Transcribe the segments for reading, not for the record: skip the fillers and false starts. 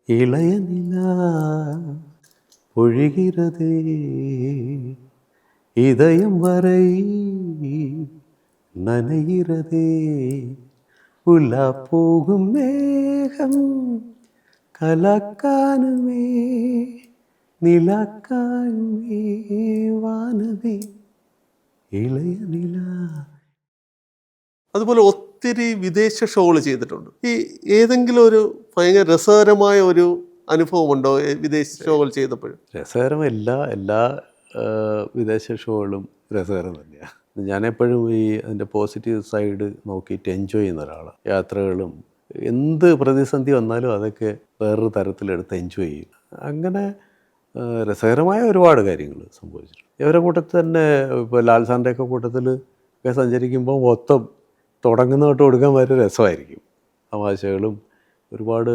இளைய நிலா பொழிகிறதே இதயம் வரை நனைகிறதே உலா போகும் மேகம் கலக்கானுமே നിലാക്കാനുമേ വാനവേ ഇളയ നില. അതുപോലെ ഒത്തിരി വിദേശ ഷോകൾ ചെയ്തിട്ടുണ്ട്. ഈ ഏതെങ്കിലും ഒരു ഭയങ്കര രസകരമായ ഒരു അനുഭവമുണ്ടോ വിദേശ ഷോകൾ ചെയ്തപ്പോഴും? രസകരം എല്ലാ വിദേശ ഷോകളും രസകരം തന്നെയാണ്. ഞാനെപ്പോഴും അതിൻ്റെ പോസിറ്റീവ് സൈഡ് നോക്കിയിട്ട് എൻജോയ് ചെയ്യുന്ന ഒരാളാണ്. യാത്രകളും എന്ത് പ്രതിസന്ധി വന്നാലും അതൊക്കെ വേറൊരു തരത്തിലെടുത്ത് എൻജോയ് ചെയ്യും. അങ്ങനെ രസകരമായ ഒരുപാട് കാര്യങ്ങൾ സംഭവിച്ചിട്ടുണ്ട്. ഇവരുടെ കൂട്ടത്തിൽ തന്നെ ഇപ്പോൾ ലാൽ സാറിൻ്റെയൊക്കെ കൂട്ടത്തിൽ ഒക്കെ സഞ്ചരിക്കുമ്പോൾ മൊത്തം തുടങ്ങുന്ന തൊട്ട് കൊടുക്കാൻ വളരെ രസമായിരിക്കും. തമാശകളും ഒരുപാട്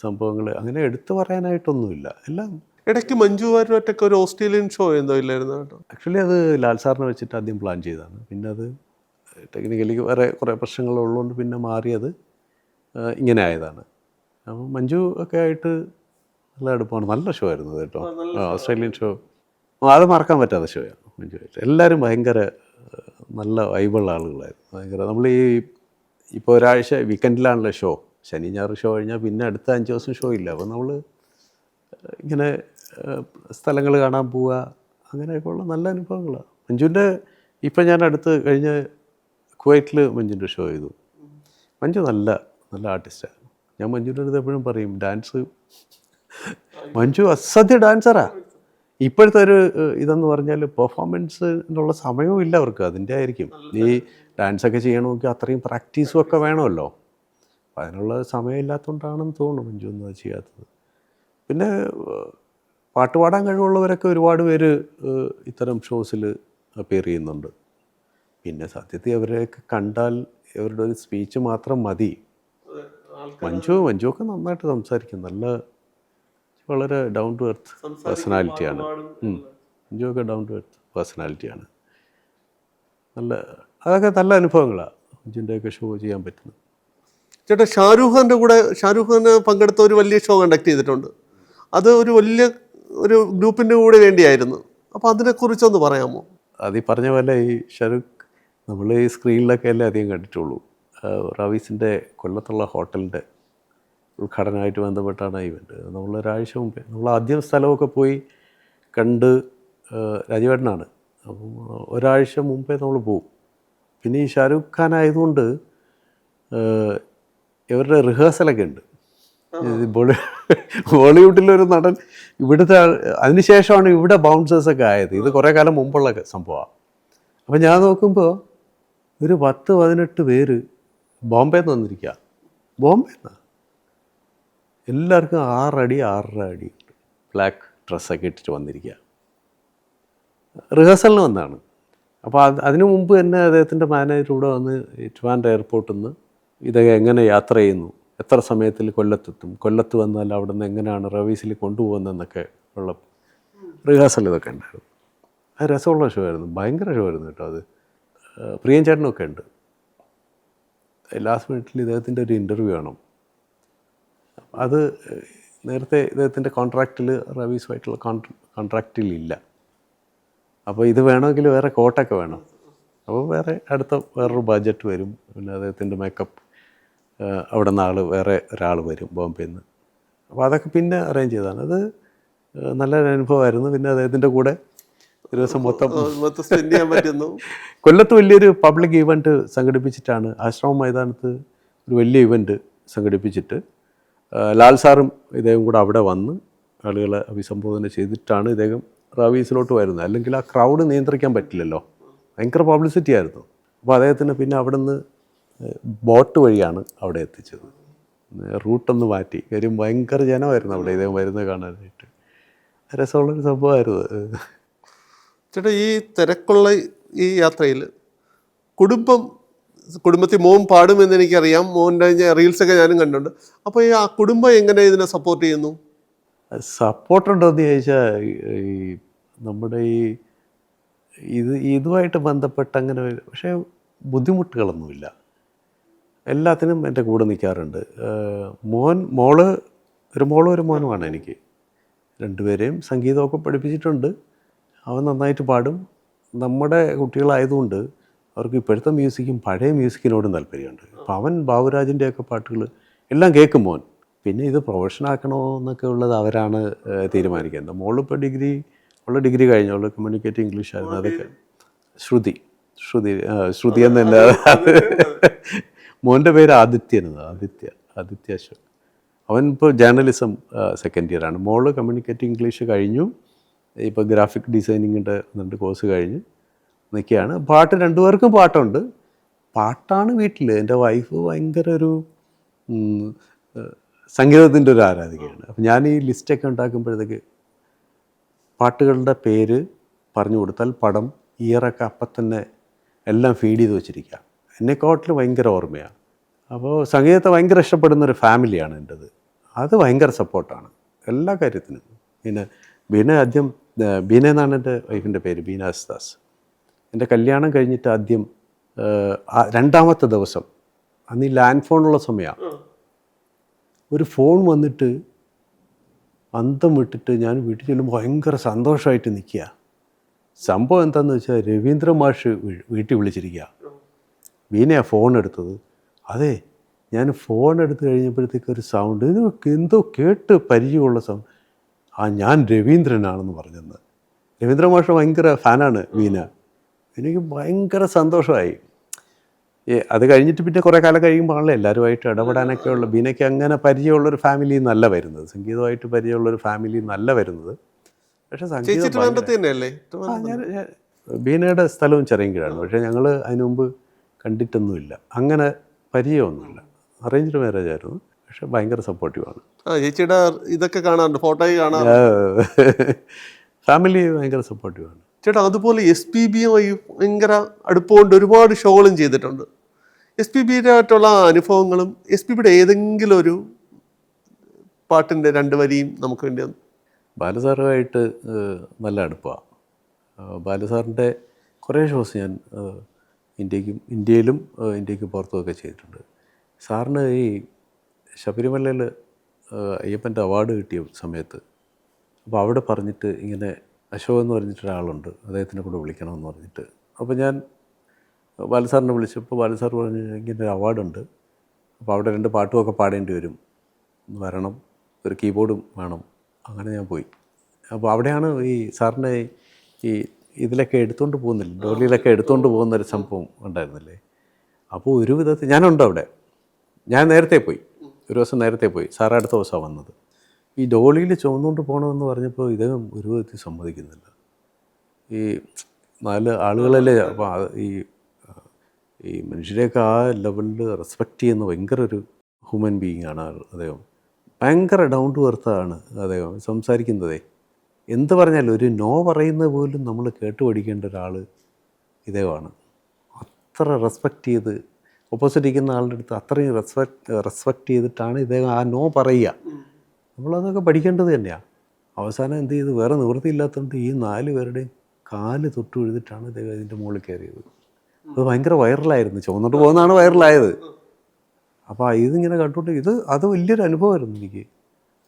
സംഭവങ്ങൾ അങ്ങനെ എടുത്തു പറയാനായിട്ടൊന്നുമില്ല. എല്ലാം ഇടയ്ക്ക് മഞ്ജു വാര്യരൊറ്റയ്ക്ക് ഒരു ഓസ്ട്രേലിയൻ ഷോ എന്തോ ഇല്ലായിരുന്നു കേട്ടോ? ആക്ച്വലി അത് ലാൽ സാറിനെ വെച്ചിട്ട് ആദ്യം പ്ലാൻ ചെയ്തതാണ്. പിന്നെ അത് ടെക്നിക്കലി വേറെ കുറേ പ്രശ്നങ്ങളുള്ളതുകൊണ്ട് പിന്നെ മാറിയത് ഇങ്ങനെ ആയതാണ്. അപ്പം മഞ്ജു ഒക്കെ ആയിട്ട് നല്ല അടുപ്പമാണ്. നല്ല ഷോ ആയിരുന്നു കേട്ടോ. ഓസ്ട്രേലിയൻ ഷോ അത് മറക്കാൻ പറ്റാത്ത ഷോയാണ് മഞ്ജു ആയിട്ട്. എല്ലാവരും ഭയങ്കര നല്ല വൈബുള്ള ആളുകളായിരുന്നു. ഭയങ്കര നമ്മൾ ഇപ്പോൾ ഒരാഴ്ച വീക്കെൻഡിലാണല്ലോ ഷോ. ശനി ഞായർ ഷോ കഴിഞ്ഞാൽ പിന്നെ അടുത്ത 5 ദിവസം ഷോ ഇല്ല. അപ്പോൾ നമ്മൾ ഇങ്ങനെ സ്ഥലങ്ങൾ കാണാൻ പോവുക അങ്ങനെയൊക്കെയുള്ള നല്ല അനുഭവങ്ങളാണ്. മഞ്ജുവിൻ്റെ ഇപ്പം ഞാൻ അടുത്ത് കഴിഞ്ഞ കുവൈറ്റിൽ മഞ്ജുവിൻ്റെ ഷോ ചെയ്തു. മഞ്ജു നല്ല നല്ല ആർട്ടിസ്റ്റാണ്. ഞാൻ മഞ്ജുവിൻ്റെ അടുത്ത് എപ്പോഴും പറയും ഡാൻസ് മഞ്ജു അസാധ്യ ഡാൻസറാ. ഇപ്പോഴത്തെ ഒരു ഇതെന്ന് പറഞ്ഞാൽ പെർഫോമൻസിനുള്ള സമയവും ഇല്ല അവർക്ക്. അതിൻ്റെ ആയിരിക്കും ഈ ഡാൻസൊക്കെ ചെയ്യണമെങ്കിൽ അത്രയും പ്രാക്ടീസും ഒക്കെ വേണമല്ലോ. അപ്പം അതിനുള്ള സമയമില്ലാത്തതുകൊണ്ടാണെന്ന് തോന്നുന്നു മഞ്ജു ഒന്നും അത് ചെയ്യാത്തത്. പിന്നെ പാട്ട് പാടാൻ കഴിവുള്ളവരൊക്കെ ഒരുപാട് പേര് ഇത്തരം ഷോസിൽ അപ്പിയർ ചെയ്യുന്നുണ്ട്. പിന്നെ സത്യത്തിൽ അവരെയൊക്കെ കണ്ടാൽ അവരുടെ ഒരു സ്പീച്ച് മാത്രം മതി. മഞ്ജുവൊക്കെ നന്നായിട്ട് സംസാരിക്കും. നല്ല വളരെ ഡൗൺ ടു എർത്ത് പേഴ്സണാലിറ്റിയാണ്. മഞ്ജുവൊക്കെ ഡൗൺ ടു എർത്ത് പേഴ്സണാലിറ്റിയാണ്. അതൊക്കെ നല്ല അനുഭവങ്ങളാണ് മഞ്ജുവിൻ്റെയൊക്കെ ഷോ ചെയ്യാൻ പറ്റുന്നത്. ചേട്ടാ, ഷാരൂഖ് ഖാൻ പങ്കെടുത്ത ഒരു വലിയ ഷോ കണ്ടക്ട് ചെയ്തിട്ടുണ്ട്. അത് ഒരു വലിയ ഒരു ഗ്രൂപ്പിൻ്റെ കൂടെ വേണ്ടിയായിരുന്നു. അപ്പോൾ അതിനെക്കുറിച്ചൊന്ന് പറയാമോ? അത് ഈ പറഞ്ഞ പോലെ ഈ ഷാരൂഖ് നമ്മൾ ഈ സ്ക്രീനിലൊക്കെ അല്ലേ അധികം കണ്ടിട്ടുള്ളൂ. റവീസിൻ്റെ കൊല്ലത്തുള്ള ഹോട്ടലിൻ്റെ ഉദ്ഘാടനമായിട്ട് ബന്ധപ്പെട്ടാണ് ഇവൻ്റ്. നമ്മളൊരാഴ്ച മുമ്പേ നമ്മൾ ആദ്യം സ്ഥലമൊക്കെ പോയി കണ്ട് രാജവേട്ടനാണ്. അപ്പം ഒരാഴ്ച മുമ്പേ നമ്മൾ പോവും. പിന്നെ ഈ ഷാരൂഖ് ഖാൻ ആയതുകൊണ്ട് ഇവരുടെ റിഹേഴ്സലൊക്കെ ഉണ്ട്. ബോളിവുഡിലൊരു നടൻ ഇവിടുത്തെ അതിനുശേഷമാണ് ഇവിടെ ബൗൺസേഴ്സൊക്കെ ആയത്. ഇത് കുറേ കാലം മുമ്പുള്ള സംഭവമാണ്. അപ്പം ഞാൻ നോക്കുമ്പോൾ ഒരു 10-18 പേര് ബോംബെന്ന് വന്നിരിക്കുക. ബോംബെന്നാ എല്ലാവർക്കും 6 അടി 6.5 അടി ബ്ലാക്ക് ഡ്രസ്സൊക്കെ ഇട്ടിട്ട് വന്നിരിക്കുക. റിഹേഴ്സലിന് വന്നതാണ്. അപ്പോൾ അതിനു മുമ്പ് തന്നെ അദ്ദേഹത്തിൻ്റെ മാനേജർ ഇവിടെ വന്ന് ട്രിവാൻഡ്രം എയർപോർട്ടിൽ നിന്ന് ഇതൊക്കെ എങ്ങനെ യാത്ര ചെയ്യുന്നു, എത്ര സമയത്തിൽ കൊല്ലത്തെത്തും, കൊല്ലത്ത് വന്നാൽ അവിടെ നിന്ന് എങ്ങനെയാണ് റവീസിൽ കൊണ്ടുപോകുന്നതെന്നൊക്കെ ഉള്ള റിഹേഴ്സൽ ഇതൊക്കെ ഉണ്ടായിരുന്നു. അത് രസമുള്ള ഷോ ആയിരുന്നു. ഭയങ്കര ഷോ ആയിരുന്നു കേട്ടോ. അത് പ്രിയൻ ചേട്ടനൊക്കെ ഉണ്ട്. ലാസ്റ്റ് മിനിറ്റിൽ ഇദ്ദേഹത്തിൻ്റെ ഒരു ഇൻ്റർവ്യൂ വേണം. അത് നേരത്തെ ഇദ്ദേഹത്തിൻ്റെ കോൺട്രാക്റ്റിൽ റവീസുമായിട്ടുള്ള കോൺട്രാക്റ്റിലില്ല. അപ്പോൾ ഇത് വേണമെങ്കിൽ വേറെ കോട്ടൊക്കെ വേണം. അപ്പോൾ വേറൊരു ബഡ്ജറ്റ് വരും. പിന്നെ അദ്ദേഹത്തിൻ്റെ മേക്കപ്പ് അവിടെ നിന്ന് വേറെ ഒരാൾ വരും ബോംബെയിൽ നിന്ന്. അപ്പോൾ അതൊക്കെ പിന്നെ അറേഞ്ച് ചെയ്തതാണ്. അത് നല്ലൊരു അനുഭവമായിരുന്നു. പിന്നെ അദ്ദേഹത്തിൻ്റെ കൂടെ ഒരു ദിവസം മൊത്തം സ്പെൻഡ് ചെയ്യാൻ പറ്റുന്നു. കൊല്ലത്ത് വലിയൊരു പബ്ലിക് ഇവൻറ്റ് സംഘടിപ്പിച്ചിട്ടാണ് ആശ്രമ മൈതാനത്ത് ഒരു വലിയ ഇവൻറ്റ് സംഘടിപ്പിച്ചിട്ട് ലാൽ സാറും ഇദ്ദേഹം കൂടെ അവിടെ വന്ന് ആളുകളെ അഭിസംബോധന ചെയ്തിട്ടാണ് ഇദ്ദേഹം റവീസിലോട്ട് വരുന്നത്. അല്ലെങ്കിൽ ആ ക്രൗഡ് നിയന്ത്രിക്കാൻ പറ്റില്ലല്ലോ. ഭയങ്കര പബ്ലിസിറ്റി ആയിരുന്നു. അപ്പോൾ അദ്ദേഹത്തിന് പിന്നെ അവിടെ നിന്ന് ബോട്ട് വഴിയാണ് അവിടെ എത്തിച്ചത്. റൂട്ടൊന്ന് മാറ്റി. കാര്യം ഭയങ്കര ജനമായിരുന്നു അവിടെ ഇദ്ദേഹം വരുന്നത് കാണാനായിട്ട്. രസമുള്ളൊരു സംഭവമായിരുന്നു. ചേട്ടാ, ഈ തിരക്കുള്ള ഈ യാത്രയിൽ കുടുംബത്തിൽ മോൻ പാടുമെന്ന് എനിക്കറിയാം. മോൻ്റെ റീൽസൊക്കെ ഞാനും കണ്ടിട്ടുണ്ട്. അപ്പോൾ ഈ ആ കുടുംബം എങ്ങനെ ഇതിനെ സപ്പോർട്ട് ചെയ്യുന്നു? സപ്പോർട്ടുണ്ടോ എന്ന് ചോദിച്ചാൽ ഈ നമ്മുടെ ഇതുമായിട്ട് ബന്ധപ്പെട്ട് അങ്ങനെ പക്ഷേ ബുദ്ധിമുട്ടുകളൊന്നുമില്ല. എല്ലാത്തിനും എൻ്റെ കൂടെ നിൽക്കാറുണ്ട്. മോള് ഒരു മോളും ഒരു മോനുമാണ് എനിക്ക്. രണ്ടുപേരെയും സംഗീതമൊക്കെ പഠിപ്പിച്ചിട്ടുണ്ട്. അവൻ നന്നായിട്ട് പാടും. നമ്മുടെ കുട്ടികളായതുകൊണ്ട് അവർക്ക് ഇപ്പോഴത്തെ മ്യൂസിക്കും പഴയ മ്യൂസിക്കിനോടും താല്പര്യമുണ്ട്. അപ്പോൾ അവൻ ബാബുരാജിൻ്റെയൊക്കെ പാട്ടുകൾ എല്ലാം കേൾക്കും മോൻ. പിന്നെ ഇത് പ്രൊഫഷനാക്കണോ എന്നൊക്കെ ഉള്ളത് അവരാണ് തീരുമാനിക്കുന്നത്. മോളിപ്പോൾ ഡിഗ്രി കഴിഞ്ഞു. അവൾ കമ്മ്യൂണിക്കേറ്റ് ഇംഗ്ലീഷ് ആയിരുന്നു. അതൊക്കെ ശ്രുതി എന്നല്ല, മോൻ്റെ പേര് ആദിത്യ അശോക്. അവൻ ഇപ്പോൾ ജേർണലിസം സെക്കൻഡ് ഇയറാണ്. മോള് കമ്മ്യൂണിക്കേറ്റ് ഇംഗ്ലീഷ് കഴിഞ്ഞു. ഇപ്പോൾ ഗ്രാഫിക് ഡിസൈനിങ്ങിൻ്റെ 2 കോഴ്സ് കഴിഞ്ഞ് നിൽക്കുകയാണ്. പാട്ട് രണ്ടുപേർക്കും പാട്ടുണ്ട്. പാട്ടാണ് വീട്ടിൽ. എൻ്റെ വൈഫ് ഭയങ്കര ഒരു സംഗീതത്തിൻ്റെ ഒരു ആരാധികയാണ്. അപ്പം ഞാൻ ഈ ലിസ്റ്റൊക്കെ ഉണ്ടാക്കുമ്പോഴത്തേക്ക് പാട്ടുകളുടെ പേര് പറഞ്ഞു കൊടുത്താൽ പടം ഇയറൊക്കെ അപ്പം തന്നെ എല്ലാം ഫീഡ് ചെയ്ത് വെച്ചിരിക്കുക. എന്നെക്കാട്ടിൽ ഭയങ്കര ഓർമ്മയാണ്. അപ്പോൾ സംഗീതത്തെ ഭയങ്കര ഇഷ്ടപ്പെടുന്നൊരു ഫാമിലിയാണ് എൻ്റേത്. അത് ഭയങ്കര സപ്പോർട്ടാണ് എല്ലാ കാര്യത്തിനും. പിന്നെ ബീന എന്നാണ് എൻ്റെ വൈഫിൻ്റെ പേര്, ബീന എസ്ദാസ്. എൻ്റെ കല്യാണം കഴിഞ്ഞിട്ട് ആദ്യം 2ാമത്തെ ദിവസം, അന്ന് ഈ ലാൻഡ് ഫോണുള്ള സമയമാണ്, ഒരു ഫോൺ വന്നിട്ട് അന്തം വിട്ടിട്ട് ഞാൻ വീട്ടിൽ ചെല്ലുമ്പോൾ ഭയങ്കര സന്തോഷമായിട്ട് നിൽക്കുക. സംഭവം എന്താണെന്ന് വെച്ചാൽ രവീന്ദ്ര മാഷ് വീട്ടിൽ വിളിച്ചിരിക്കുക. ബീനയാണ് ഫോൺ എടുത്തത്. അതെ, ഞാൻ ഫോൺ എടുത്ത് കഴിഞ്ഞപ്പോഴത്തേക്ക് ഒരു സൗണ്ട്, ഇത് എന്തോ കേട്ട് പരിചയമുള്ള സൗണ്ട്. ഞാൻ രവീന്ദ്രനാണെന്ന് പറഞ്ഞെന്ന്. രവീന്ദ്ര മാഷ ഭയങ്കര ഫാനാണ് ബീന. എനിക്ക് ഭയങ്കര സന്തോഷമായി. അത് കഴിഞ്ഞിട്ട് പിന്നെ കുറേ കാലം കഴിയുമ്പോഴാണല്ലോ എല്ലാവരുമായിട്ട് ഇടപെടാനൊക്കെ ഉള്ള. ബീനയ്ക്ക് അങ്ങനെ പരിചയമുള്ളൊരു ഫാമിലി നല്ല വരുന്നത്, സംഗീതമായിട്ട് പരിചയമുള്ളൊരു ഫാമിലി നല്ല വരുന്നത്. പക്ഷേ ബീനയുടെ സ്ഥലവും ചെറിയൻകീഴാണ്. പക്ഷേ ഞങ്ങൾ അതിനു മുമ്പ് കണ്ടിട്ടൊന്നുമില്ല, അങ്ങനെ പരിചയമൊന്നുമില്ല. അറേഞ്ച്ഡ് മാരേജ് ആയിരുന്നു. പക്ഷെ ഭയങ്കര സപ്പോർട്ടീവാണ്. ചേച്ചിയുടെ ഇതൊക്കെ കാണാറുണ്ട്, ഫോട്ടോയിൽ കാണാം. ഫാമിലി ഭയങ്കര സപ്പോർട്ടീവാണ് ചേട്ടാ. അതുപോലെ SPBയുമായി ഭയങ്കര അടുപ്പമുണ്ട്, ഒരുപാട് ഷോകളും ചെയ്തിട്ടുണ്ട്. SPBയുടെ ആയിട്ടുള്ള അനുഭവങ്ങളും SPBയുടെ ഏതെങ്കിലും ഒരു പാട്ടിൻ്റെ 2 വരിയും നമുക്ക് വേണ്ടി ഒന്ന്. ബാലസാറുമായിട്ട് നല്ല അടുപ്പമാണ്. ബാലസാറിൻ്റെ കുറേ ഷോസ് ഞാൻ ഇന്ത്യയിലും ഇന്ത്യക്ക് പുറത്തുമൊക്കെ ചെയ്തിട്ടുണ്ട്. സാറിന് ഈ ശബരിമലയിൽ അയ്യപ്പൻ്റെ അവാർഡ് കിട്ടിയ സമയത്ത്, അപ്പോൾ അവിടെ പറഞ്ഞിട്ട് ഇങ്ങനെ അശോക് എന്ന് പറഞ്ഞിട്ടൊരാളുണ്ട്, അദ്ദേഹത്തിനെ കൂടെ വിളിക്കണമെന്ന് പറഞ്ഞിട്ട്. അപ്പോൾ ഞാൻ ബാലസാറിനെ വിളിച്ചപ്പോൾ ബാലസാർ പറഞ്ഞു ഇങ്ങനെ ഒരു അവാർഡുണ്ട്, അപ്പോൾ അവിടെ 2 പാട്ടുമൊക്കെ പാടേണ്ടി വരണം, ഒരു കീബോർഡും വേണം. അങ്ങനെ ഞാൻ പോയി. അപ്പോൾ അവിടെയാണ് ഈ സാറിൻ്റെ ഈ ഇതിലൊക്കെ എടുത്തുകൊണ്ട് പോകുന്നില്ല, ഡോലിയിലൊക്കെ എടുത്തുകൊണ്ട് പോകുന്നൊരു സംഭവം ഉണ്ടായിരുന്നില്ലേ. അപ്പോൾ ഒരു വിധത്തിൽ ഞാനുണ്ട് അവിടെ. ഞാൻ നേരത്തെ പോയി, ഒരു ദിവസം നേരത്തെ പോയി. സാർ അടുത്ത ദിവസമാണ് വന്നത്. ഈ ഡോളിയിൽ ചുമന്നുകൊണ്ട് പോകണമെന്ന് പറഞ്ഞപ്പോൾ ഇദ്ദേഹം ഒരു വിധത്തിൽ സമ്മതിക്കുന്നില്ല. ഈ 4 ആളുകളല്ലേ. അപ്പോൾ ഈ മനുഷ്യരെയൊക്കെ ആ ലെവലിൽ റെസ്പെക്റ്റ് ചെയ്യുന്ന ഭയങ്കര ഒരു ഹ്യൂമൻ ബീയിങ് ആണ് അദ്ദേഹം. ഭയങ്കര ഡൗൺ ടു എർത്താണ് അദ്ദേഹം സംസാരിക്കുന്നതേ. എന്ത് പറഞ്ഞാലും ഒരു നോ പറയുന്നത് പോലും നമ്മൾ കേട്ട് പഠിക്കേണ്ട ഒരാൾ ഇദ്ദേഹമാണ്. അത്ര റെസ്പെക്റ്റ് ചെയ്ത് ഓപ്പോസിറ്റ് ഇരിക്കുന്ന ആളുടെ അടുത്ത് അത്രയും റെസ്പെക്റ്റ് ചെയ്തിട്ടാണ് ഇദ്ദേഹം ആ നോ പറയുക. നമ്മളതൊക്കെ പഠിക്കേണ്ടത് തന്നെയാണ്. അവസാനം എന്ത് ചെയ്ത്, വേറെ നിവൃത്തിയില്ലാത്തതുകൊണ്ട് ഈ 4 പേരുടെയും കാല് തൊട്ട് എഴുതിയിട്ടാണ് ഇദ്ദേഹം ഇതിൻ്റെ മുകളിൽ കയറിയത്. അത് ഭയങ്കര വൈറലായിരുന്നു. ചുവന്നിട്ട് പോകുന്നതാണ് വൈറലായത്. അപ്പോൾ ഇതിങ്ങനെ കണ്ടുകൊണ്ട് അത് വലിയൊരു അനുഭവമായിരുന്നു എനിക്ക്.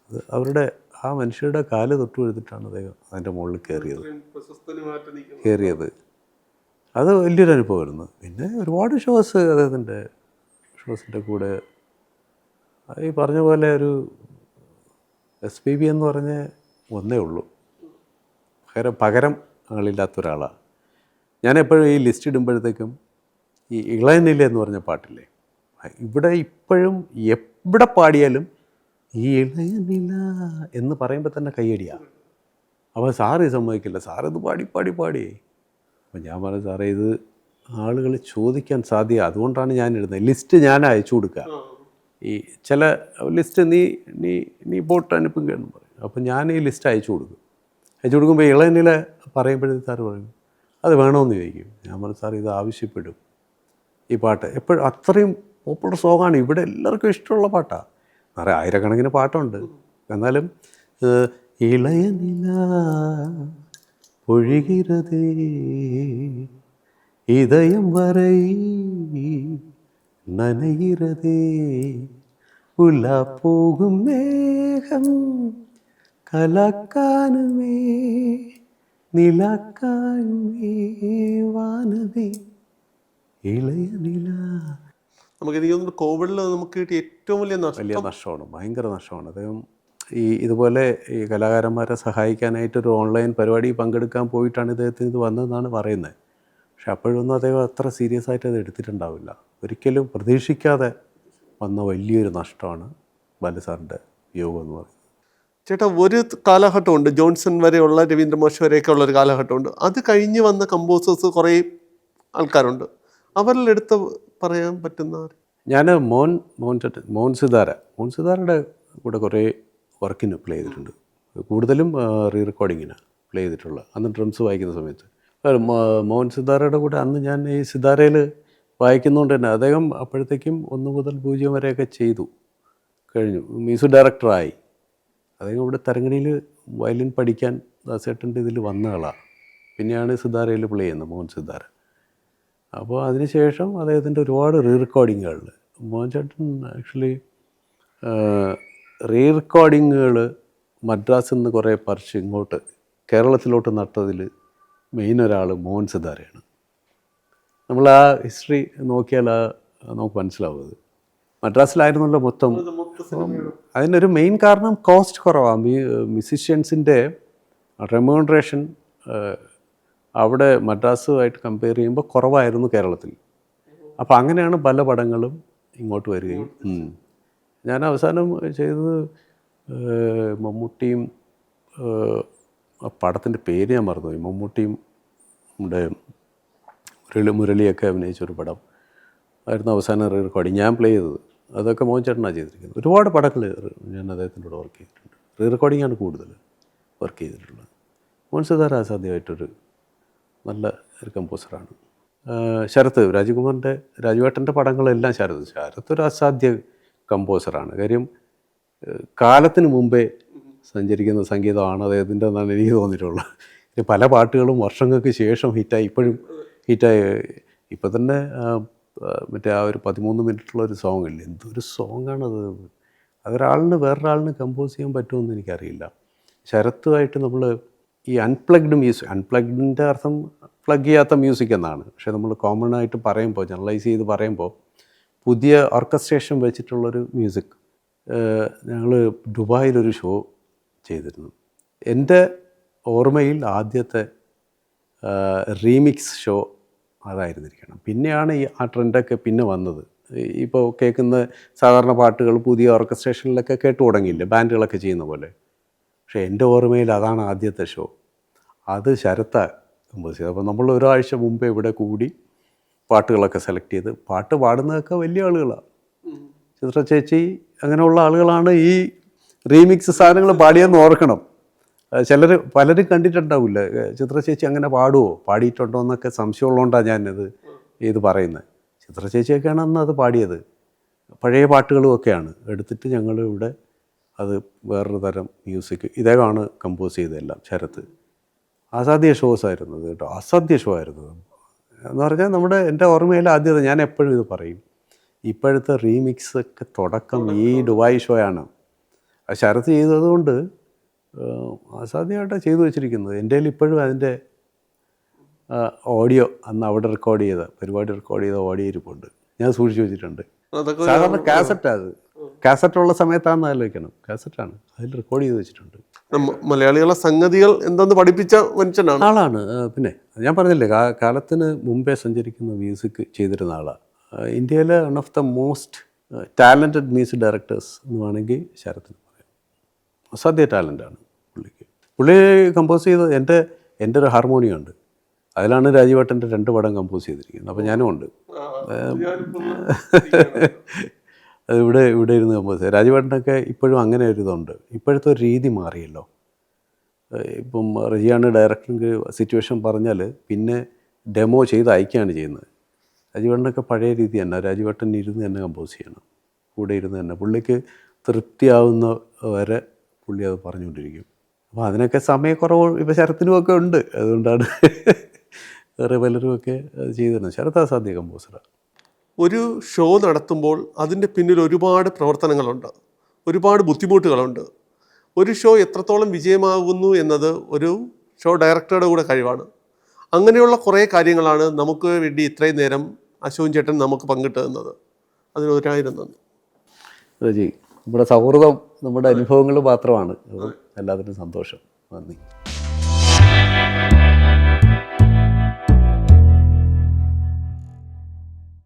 അത് അവരുടെ ആ മനുഷ്യരുടെ കാല് തൊട്ട് എഴുതിയിട്ടാണ് അദ്ദേഹം അതിൻ്റെ മുകളിൽ കയറിയത്. അത് വലിയൊരു അനുഭവമായിരുന്നു. പിന്നെ ഒരുപാട് ഷോസ് അദ്ദേഹത്തിൻ്റെ ഷോസിൻ്റെ കൂടെ ഈ പറഞ്ഞ പോലെ ഒരു SPB എന്ന് പറഞ്ഞ ഒന്നേ ഉള്ളൂ, പകരം ആളില്ലാത്ത ഒരാളാണ്. ഞാനെപ്പോഴും ഈ ലിസ്റ്റ് ഇടുമ്പോഴത്തേക്കും ഈ ഇളയനില എന്ന് പറഞ്ഞ പാട്ടില്ലേ, ഇവിടെ ഇപ്പോഴും എവിടെ പാടിയാലും ഈ ഇളയനില എന്ന് പറയുമ്പോൾ തന്നെ കയ്യടിയാണ്. അപ്പോൾ സാറ് സമ്മതിക്കില്ല, സാറിത് പാടി. അപ്പോൾ ഞാൻ പറഞ്ഞു, സാറേ ഇത് ആളുകൾ ചോദിക്കാൻ സാധ്യത, അതുകൊണ്ടാണ് ഞാൻ ഇടുന്നത്. ലിസ്റ്റ് ഞാൻ അയച്ചു കൊടുക്കുക. ഈ ചില ലിസ്റ്റ് നീ പോട്ട് അനുപ്പിക്കുകയെന്ന് പറയും. അപ്പോൾ ഞാൻ ഈ ലിസ്റ്റ് അയച്ചു കൊടുക്കുമ്പോൾ ഇളയനില പറയുമ്പോഴത്തേക്ക് സാറ് പറയും അത് വേണമെന്ന് ചോദിക്കും. ഞാൻ പറഞ്ഞു, സാർ ഇത് ആവശ്യപ്പെടും. ഈ പാട്ട് എപ്പോഴും അത്രയും പോപ്പുലർ സോങ്ങാണ്, ഇവിടെ എല്ലാവർക്കും ഇഷ്ടമുള്ള പാട്ടാണ്. നിറയെ ആയിരക്കണക്കിന് പാട്ടുണ്ട്. എന്നാലും ഇളയനില പൊഴിகிறதே இதயம் வரை நனைகிறதே ഉല പോകും മേഘം കലക്കാനുമേ നിലക്കാനുമേ വാനവേ ഇളയ നില. നമുക്ക് എനിക്ക് തോന്നുന്നു കോവിഡിൽ നമുക്ക് കിട്ടിയ ഏറ്റവും വലിയ വലിയ നഷ്ടമാണ്, ഭയങ്കര നഷ്ടമാണ്. അദ്ദേഹം ഇതുപോലെ ഈ കലാകാരന്മാരെ സഹായിക്കാനായിട്ടൊരു ഓൺലൈൻ പരിപാടി പങ്കെടുക്കാൻ പോയിട്ടാണ് ഇദ്ദേഹത്തിന് ഇത് വന്നതെന്നാണ് പറയുന്നത്. പക്ഷെ അപ്പോഴൊന്നും അദ്ദേഹം അത്ര സീരിയസ് ആയിട്ട് അത് എടുത്തിട്ടുണ്ടാവില്ല. ഒരിക്കലും പ്രതീക്ഷിക്കാതെ വന്ന വലിയൊരു നഷ്ടമാണ് ബാലുസാറിൻ്റെ വിയോഗം എന്ന് പറയുന്നത്. ചേട്ടാ, ഒരു കാലഘട്ടമുണ്ട്, ജോൺസൺ വരെയുള്ള രവീന്ദ്ര മാഷ് വരെയൊക്കെ ഉള്ളൊരു കാലഘട്ടമുണ്ട്. അത് കഴിഞ്ഞ് വന്ന കമ്പോസേഴ്സ് കുറേ ആൾക്കാരുണ്ട്. അവരിൽ എടുത്ത് പറയാൻ പറ്റുന്ന ഞാൻ മോൻ സിതാരയുടെ കൂടെ കുറേ വർക്കിന് പ്ലേ ചെയ്തിട്ടുണ്ട്. കൂടുതലും റീ റെക്കോർഡിങ്ങിനാണ് പ്ലേ ചെയ്തിട്ടുള്ളത്. അന്ന് ഡ്രംസ് വായിക്കുന്ന സമയത്ത് മോഹൻ സിതാരയുടെ കൂടെ അന്ന് ഞാൻ ഈ സിതാരയിൽ വായിക്കുന്നതുകൊണ്ട് തന്നെ അദ്ദേഹം അപ്പോഴത്തേക്കും 1 മുതൽ 0 വരെയൊക്കെ ചെയ്തു കഴിഞ്ഞു, മ്യൂസിക് ഡയറക്ടറായി. അദ്ദേഹം ഇവിടെ തരങ്ങണിയിൽ വയലിൻ പഠിക്കാൻ ദാസേട്ടൻ്റെ ഇതിൽ വന്ന ആളാണ്. പിന്നെയാണ് സിതാരയിൽ പ്ലേ ചെയ്യുന്നത് മോഹൻ സിതാര. അപ്പോൾ അതിനുശേഷം അദ്ദേഹത്തിൻ്റെ ഒരുപാട് റീ റെക്കോർഡിങ്ങുകളിൽ മോഹൻ ചേട്ടൻ ആക്ച്വലി റീ റെക്കോർഡിങ്ങുകൾ മദ്രാസിൽ നിന്ന് കുറേ പറിച്ച് ഇങ്ങോട്ട് കേരളത്തിലോട്ട് നട്ടതിൽ മെയിൻ ഒരാൾ മോഹൻ സിതാരയാണ്. നമ്മൾ ആ ഹിസ്റ്ററി നോക്കിയാൽ നമുക്ക് മനസ്സിലാവും. അത് മദ്രാസിലായിരുന്നല്ലോ മൊത്തം. അതിനൊരു മെയിൻ കാരണം കോസ്റ്റ് കുറവാണ്. മ്യൂസിഷ്യൻസിൻ്റെ റെമ്യൂണറേഷൻ അവിടെ മദ്രാസുമായിട്ട് കമ്പയർ ചെയ്യുമ്പോൾ കുറവായിരുന്നു കേരളത്തിൽ. അപ്പോൾ അങ്ങനെയാണ് പല പടങ്ങളും ഇങ്ങോട്ട് വരികയും. ഞാൻ അവസാനം ചെയ്തത് മമ്മൂട്ടിയും, ആ പടത്തിൻ്റെ പേര് ഞാൻ മറന്നുപോയി, മമ്മൂട്ടിയും നമ്മുടെ മുരളിയൊക്കെ അഭിനയിച്ചൊരു പടം ആയിരുന്നു അവസാനം റീ റെക്കോർഡിങ് ഞാൻ പ്ലേ ചെയ്തത്. അതൊക്കെ മോഹൻ ചേട്ടനാണ് ചെയ്തിരിക്കുന്നത്. ഒരുപാട് പടങ്ങൾ ഞാൻ അദ്ദേഹത്തിൻ്റെ കൂടെ വർക്ക് ചെയ്തിട്ടുണ്ട്. റീ റെക്കോർഡിങ്ങാണ് കൂടുതൽ വർക്ക് ചെയ്തിട്ടുള്ളത്. മോഹൻ സിതാര അസാധ്യമായിട്ടൊരു നല്ല ഒരു കമ്പോസറാണ്. ശരത്ത് രാജുവേട്ടൻ്റെ പടങ്ങളെല്ലാം ശരത്ത് ഒരു അസാധ്യ കമ്പോസറാണ്. കാര്യം കാലത്തിന് മുമ്പേ സഞ്ചരിക്കുന്ന സംഗീതമാണ് അദ്ദേഹത്തിൻ്റെ എന്നാണ് എനിക്ക് തോന്നിയിട്ടുള്ളത്. പല പാട്ടുകളും വർഷങ്ങൾക്ക് ശേഷം ഹിറ്റായി, ഇപ്പോഴും ഹിറ്റായി. ഇപ്പം തന്നെ മറ്റേ ആ ഒരു 13 മിനിറ്റുള്ളൊരു സോങ് ഇല്ലേ, എന്തൊരു സോങ്ങാണത്. അതൊരാളിന് വേറൊരാളിന് കമ്പോസ് ചെയ്യാൻ പറ്റുമെന്ന് എനിക്കറിയില്ല. ശരത്തുമായിട്ട് നമ്മൾ ഈ അൺപ്ലഗ്ഡിൻ്റെ അർത്ഥം പ്ലഗ് ചെയ്യാത്ത മ്യൂസിക് എന്നാണ്. പക്ഷേ നമ്മൾ കോമൺ ആയിട്ട് പറയുമ്പോൾ, ജനറലൈസ് ചെയ്ത് പറയുമ്പോൾ പുതിയ ഓർക്കസ്ട്രേഷൻ വെച്ചിട്ടുള്ളൊരു മ്യൂസിക്. ഞങ്ങൾ ദുബായിലൊരു ഷോ ചെയ്തിരുന്നു. എൻ്റെ ഓർമ്മയിൽ ആദ്യത്തെ റീമിക്സ് ഷോ അതായിരുന്നിരിക്കണം. പിന്നെയാണ് ആ ട്രെൻഡൊക്കെ പിന്നെ വന്നത്. ഇപ്പോൾ കേൾക്കുന്ന സാധാരണ പാട്ടുകൾ പുതിയ ഓർക്കസ്ട്രേഷനിലൊക്കെ കേട്ടു തുടങ്ങിയില്ലേ, ബാൻഡുകളൊക്കെ ചെയ്യുന്ന പോലെ. പക്ഷേ എൻ്റെ ഓർമ്മയിൽ അതാണ് ആദ്യത്തെ ഷോ. അത് ശരത്ത കമ്പോസ് ചെയ്തത്. അപ്പോൾ നമ്മൾ ഒരാഴ്ച മുമ്പേ ഇവിടെ കൂടി പാട്ടുകളൊക്കെ സെലക്ട് ചെയ്ത്, പാട്ട് പാടുന്നതൊക്കെ വലിയ ആളുകളാണ്. ചിത്ര ചേച്ചി അങ്ങനെയുള്ള ആളുകളാണ് ഈ റീമിക്സ് സാധനങ്ങൾ പാടിയെന്ന് ഓർക്കണം. പലരും കണ്ടിട്ടുണ്ടാവില്ല. ചിത്ര ചേച്ചി അങ്ങനെ പാടുമോ, പാടിയിട്ടുണ്ടോ എന്നൊക്കെ സംശയമുള്ളതുകൊണ്ടാണ് ഞാനിത് പറയുന്നത്. ചിത്ര ചേച്ചിയൊക്കെയാണ് അന്ന് അത് പാടിയത്. പഴയ പാട്ടുകളുമൊക്കെയാണ് എടുത്തിട്ട് ഞങ്ങൾ ഇവിടെ അത് വേറൊരു തരം മ്യൂസിക് ഇദ്ദേഹമാണ് കമ്പോസ് ചെയ്തതെല്ലാം. ശരത്ത് അസാധ്യ ഷോസ് ആയിരുന്നു കേട്ടോ, അസാധ്യ ഷോ ആയിരുന്നു എന്ന് പറഞ്ഞാൽ എൻ്റെ ഓർമ്മയിൽ ആദ്യത. ഞാൻ എപ്പോഴും ഇത് പറയും, ഇപ്പോഴത്തെ റീമിക്സ് ഒക്കെ തുടക്കം ഈ ദുബായ് ഷോയാണ്. ശരത്ത് ചെയ്തതുകൊണ്ട് അസാധ്യമായിട്ടാണ് ചെയ്തു വെച്ചിരിക്കുന്നത്. എൻ്റെ കയ്യിൽ ഇപ്പോഴും അതിൻ്റെ ഓഡിയോ, അന്ന് അവിടെ പരിപാടി റെക്കോർഡ് ചെയ്ത ഓഡിയോ ഇരിപ്പുണ്ട്. ഞാൻ സൂക്ഷിച്ചു വെച്ചിട്ടുണ്ട്. സാധാരണ കാസറ്റാണ്, കാസറ്റുള്ള സമയത്താണെന്ന് ആലോചിക്കണം. കാസറ്റാണ്, അതിൽ റെക്കോർഡ് ചെയ്ത് വെച്ചിട്ടുണ്ട്. മലയാളികളെ സംഗതികൾ എന്താന്ന് പഠിപ്പിച്ച മനുഷ്യനാണ്, ആളാണ്. പിന്നെ ഞാൻ പറഞ്ഞില്ലേ, കാലത്തിന് മുമ്പേ സഞ്ചരിക്കുന്ന മ്യൂസിക് ചെയ്തിരുന്ന ആളാണ്. ഇന്ത്യയിലെ one of the most talented music directors എന്ന് വേണമെങ്കിൽ ശരത്തിന് പറയാം. അസാധ്യ ടാലൻ്റാണ് പുള്ളി കമ്പോസ് ചെയ്തത്. എൻ്റെ ഒരു ഹാർമോണിയം ഉണ്ട്, അതിലാണ് രാജീവേട്ടൻ്റെ 2 പടം കമ്പോസ് ചെയ്തിരിക്കുന്നത്. അപ്പോൾ ഞാനും ഉണ്ട്. അത് ഇവിടെ ഇരുന്ന് കമ്പോസ് ചെയ്ത്. രാജീവേട്ടനൊക്കെ ഇപ്പോഴും അങ്ങനെ ഒരു ഇതുണ്ട്. ഇപ്പോഴത്തെ ഒരു രീതി മാറിയല്ലോ. ഇപ്പം റജിയാണ് ഡയറക്ടറിന് സിറ്റുവേഷൻ പറഞ്ഞാൽ പിന്നെ ഡെമോ ചെയ്ത് അയക്കുകയാണ് ചെയ്യുന്നത്. രാജീവേട്ടനൊക്കെ പഴയ രീതി തന്നെ, രാജീവേട്ടൻ ഇരുന്ന് തന്നെ കമ്പോസ് ചെയ്യണം, കൂടെ ഇരുന്ന് തന്നെ. പുള്ളിക്ക് തൃപ്തിയാവുന്ന വരെ പുള്ളി അത് പറഞ്ഞുകൊണ്ടിരിക്കും. അപ്പോൾ അതിനൊക്കെ സമയക്കുറവ് ഇപ്പോൾ ശരത്തിനുമൊക്കെ ഉണ്ട്. അതുകൊണ്ടാണ് വേറെ പലരുമൊക്കെ അത് ചെയ്തിരുന്നത്. ശരത്ത് അസാധ്യ കമ്പോസറാണ്. ഒരു ഷോ നടത്തുമ്പോൾ അതിൻ്റെ പിന്നിൽ ഒരുപാട് പ്രവർത്തനങ്ങളുണ്ട്, ഒരുപാട് ബുദ്ധിമുട്ടുകളുണ്ട്. ഒരു ഷോ എത്രത്തോളം വിജയമാകുന്നു എന്നത് ഒരു ഷോ ഡയറക്ടറുടെ കൂടെ കഴിവാണ്. അങ്ങനെയുള്ള കുറേ കാര്യങ്ങളാണ് നമുക്ക് വേണ്ടി ഇത്രയും നേരം അശോകൻ ചേട്ടൻ നമുക്ക് പങ്കിട്ട് തന്നത്. അതിന് 1000 നന്ദി. റജി, നമ്മുടെ സൗഹൃദം നമ്മുടെ അനുഭവങ്ങൾ മാത്രമാണ്. എല്ലാത്തിനും സന്തോഷം. നന്ദി.